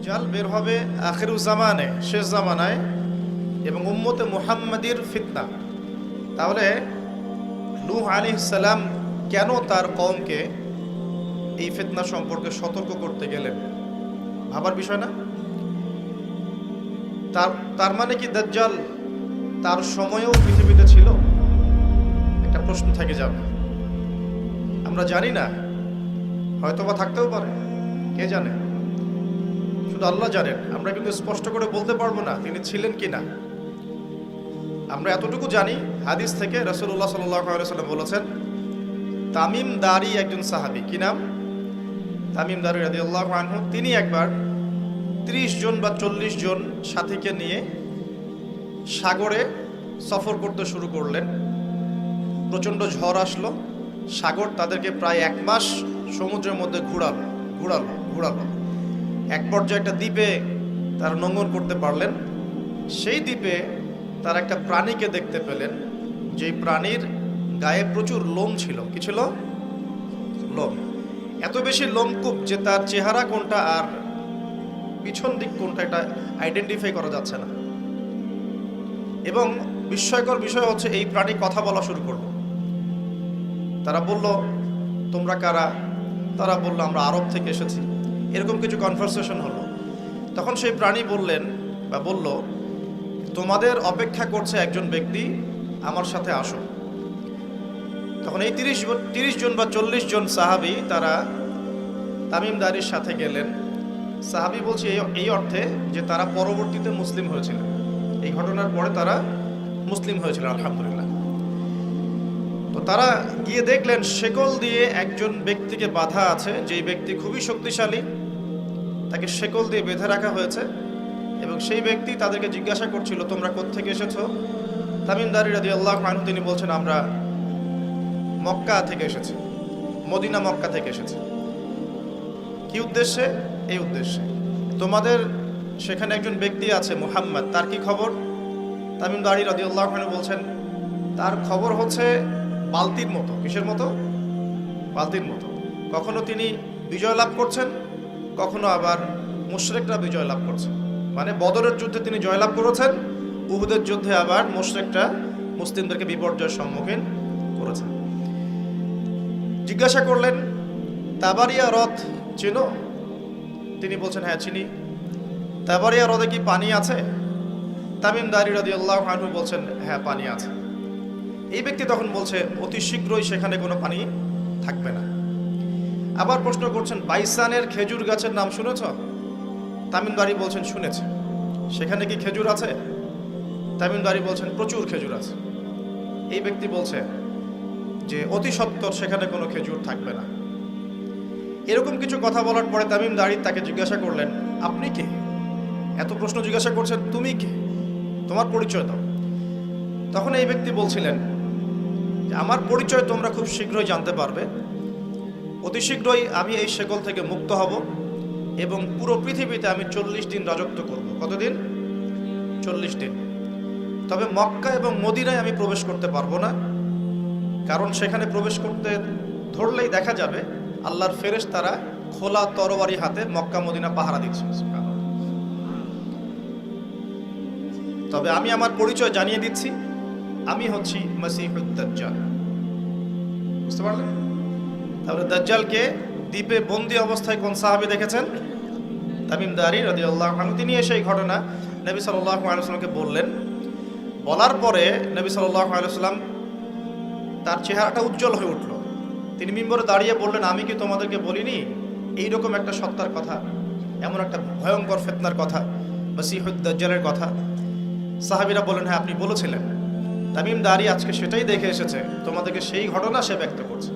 দাজ্জাল বের হবে আখিরুজ জামানে, শেষ জামানায়, এবং উম্মতে মুহাম্মাদির ফিতনা। তাহলে নূহ আলাইহিস সালাম কেন তার কওমকে এই ফিতনা সম্পর্কে সতর্ক করতে গেলেন? ভাবার বিষয় না? তার মানে কি দাজ্জাল তার সময়েও পৃথিবীতে ছিল? একটা প্রশ্ন থেকে যাবে। আমরা জানি না, হয়তোবা থাকতেও পারে, কে জানে? শুধু আল্লাহ জানেন। আমরা কিন্তু স্পষ্ট করে বলতে পারবো না তিনি ছিলেন কি না। আমরা এতটুকু জানি, হাদিস থেকে রাসূলুল্লাহ সাল্লাল্লাহু আলাইহি ওয়াসাল্লাম বলেছেন, তামিম দারি একজন সাহাবী, কি নাম? তামিম দারি রাদিয়াল্লাহু আনহু। তিনি একবার 30 জন বা 40 জন সাথীকে নিয়ে সাগরে সফর করতে শুরু করলেন। প্রচণ্ড ঝড় আসলো, সাগর তাদেরকে প্রায় 1 মাস সমুদ্রের মধ্যে ঘুরালো। এক পর্যায়ে একটা দ্বীপে তারা নোঙর করতে পারলেন। সেই দ্বীপে তারা একটা প্রাণীকে দেখতে পেলেন, যেই প্রাণীর গায়ে প্রচুর লোম ছিল। কি ছিল? লোম। এত বেশি লোমকূপ যে তার চেহারা কোনটা আর পিছন দিক কোনটা এটা আইডেন্টিফাই করা যাচ্ছে না। এবং বিস্ময়কর বিষয় হচ্ছে, এই প্রাণী কথা বলা শুরু করলো। তারা বলল, তোমরা কারা? তারা বলল, আমরা আরব থেকে এসেছি। এরকম কিছু কনভারসেশন হলো। তখন সেই প্রাণী বলল, তোমাদের অপেক্ষা করছে একজন ব্যক্তি, আমার সাথে আসো। তখন এই 30 জন বা 40 জন সাহাবী তারা তামিম দারির সাথে গেলেন। সাহাবী বলছে এই অর্থে যে তারা পরবর্তীতে মুসলিম হয়েছিলেন, এই ঘটনার পরে তারা মুসলিম হয়েছিলেন, আলহামদুলিল্লাহ। তো তারা গিয়ে দেখলেন শেকল দিয়ে একজন ব্যক্তিকে বাঁধা আছে, যেই ব্যক্তি খুবই শক্তিশালী, তাকে শেকল দিয়ে বেঁধে রাখা হয়েছে। এবং সেই ব্যক্তি তাদেরকে জিজ্ঞাসা করছিল, তোমরা কোত্থেকে এসেছো? তামিম দারি রাদিয়াল্লাহু আনহু তিনি বলছেন, আমরা মক্কা থেকে এসেছি, মদিনা মক্কা থেকে এসেছি। কি উদ্দেশ্যে? এই উদ্দেশ্যে। তোমাদের সেখানে একজন ব্যক্তি আছে মুহাম্মদ, তার কি খবর? তামিম দারি রাদিয়াল্লাহু আনহু বলছেন, তার খবর হচ্ছে বালতির মতো। কিসের মতো? বালতির মতো। কখনো তিনি বিজয় লাভ করছেন, কখনো আবার মুশরিকরা বিজয় লাভ করছে। মানে বদরের যুদ্ধে তিনি জয়লাভ করেছেন, উহুদের যুদ্ধে আবার মুশরিকরা মুসলিমদেরকে বিপর্যয়ের সম্মুখীন করেছেন। জিজ্ঞাসা করলেন, তাবারিয়া হ্রদ চেনো? তিনি বলছেন, হ্যাঁ চিনি। তাবারিয়া হ্রদে কি পানি আছে? তামিম দারি রাদিয়াল্লাহু আনহু বলছেন, হ্যাঁ পানি আছে। এই ব্যক্তি তখন বলছে, অতি শীঘ্রই সেখানে কোনো পানি থাকবে না। আবার প্রশ্ন করছেন, বাইসানের খেজুর গাছের নাম শুনেছ? তামিম দারি বলছেন, শুনেছে। সেখানে কি খেজুর আছে? তামিম দারি বলছেন, প্রচুর খেজুর আছে। এই ব্যক্তি বলছে যে অতি সত্বর সেখানে কোনো খেজুর থাকবে না। এরকম কিছু কথা বলার পরে তামিম দারি তাকে জিজ্ঞাসা করলেন, আপনি কে? এত প্রশ্ন জিজ্ঞাসা করছেন, তুমি কে? তোমার পরিচয় দাও। তখন এই ব্যক্তি বলছিলেন, আমার পরিচয় তোমরা খুব শীঘ্রই জানতে পারবে। অতি শীঘ্রই আমি এই শেকল থেকে মুক্ত হব এবং পুরো পৃথিবীতে আমি 40 দিন রাজত্ব করব। কতদিন? 40 দিন। তবে মক্কা এবং মদিনায় আমি প্রবেশ করতে পারবো না, কারণ সেখানে প্রবেশ করতে ধরলেই দেখা যাবে আল্লাহর ফেরেশতারা খোলা তরবারি হাতে মক্কা মদিনা পাহারা দিচ্ছে। তবে আমি আমার পরিচয় জানিয়ে দিচ্ছি, আমি হচ্ছি মসিহুদ দাজ্জাল। বুঝতে পারলেন? তাহলে দাজ্জালকে দ্বীপে বন্দী অবস্থায় কোন সাহাবী দেখেছেন? তামিম দারি রাদিয়াল্লাহু আনহু। তিনি এসে এই ঘটনা নবী সাল্লাল্লাহু আলাইহি ওয়াসাল্লামকে বললেন। বলার পরে নবী সাল্লাল্লাহু আলাইহি ওয়াসাল্লাম তার চেহারাটা উজ্জ্বল হয়ে উঠল। তিনি মিম্বরে দাঁড়িয়ে বললেন, আমি কি তোমাদেরকে বলিনি এইরকম একটা সত্তার কথা, এমন একটা ভয়ঙ্কর ফিতনার কথা, মসিহুদ দাজ্জালের কথা? সাহাবীরা বললেন, হ্যাঁ আপনি বলেছিলেন। তামিম দারি আজকে সেটাই দেখে এসেছে, তোমাদেরকে সেই ঘটনা সে ব্যক্ত করছে।